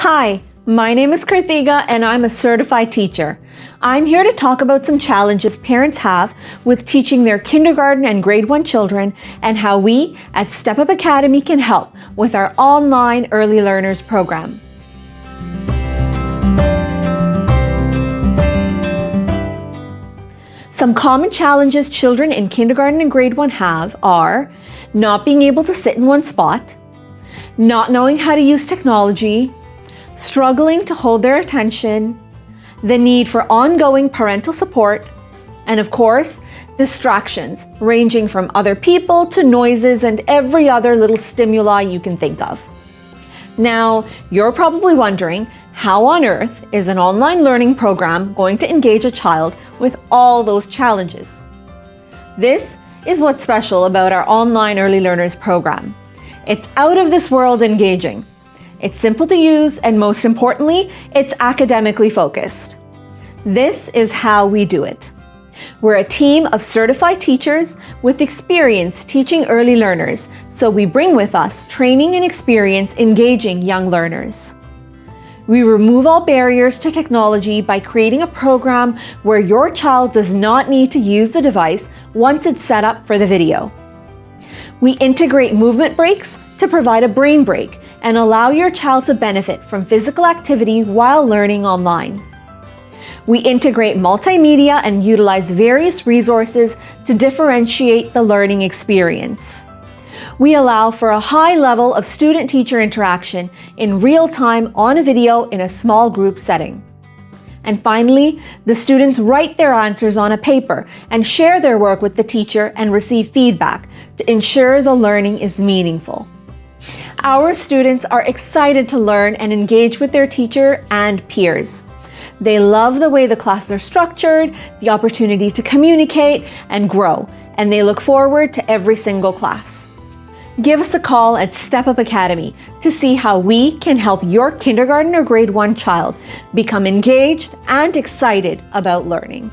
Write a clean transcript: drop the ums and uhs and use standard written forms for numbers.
Hi, my name is Karthika and I'm a certified teacher. I'm here to talk about some challenges parents have with teaching their kindergarten and grade 1 children and how we at Step Up Academy can help with our online Early Learners program. Some common challenges children in kindergarten and grade 1 have are not being able to sit in one spot, not knowing how to use technology, struggling to hold their attention, the need for ongoing parental support, and of course, distractions ranging from other people to noises and every other little stimuli you can think of. Now, you're probably wondering, how on earth is an online learning program going to engage a child with all those challenges? This is what's special about our online Early Learners program. It's out of this world engaging. It's simple to use, and most importantly, it's academically focused. This is how we do it. We're a team of certified teachers with experience teaching early learners, so we bring with us training and experience engaging young learners. We remove all barriers to technology by creating a program where your child does not need to use the device once it's set up for the video. We integrate movement breaks to provide a brain break and allow your child to benefit from physical activity while learning online. We integrate multimedia and utilize various resources to differentiate the learning experience. We allow for a high level of student-teacher interaction in real time on a video in a small group setting. And finally, the students write their answers on a paper and share their work with the teacher and receive feedback to ensure the learning is meaningful. Our students are excited to learn and engage with their teacher and peers. They love the way the classes are structured, the opportunity to communicate and grow, and they look forward to every single class. Give us a call at Step Up Academy to see how we can help your kindergarten or grade 1 child become engaged and excited about learning.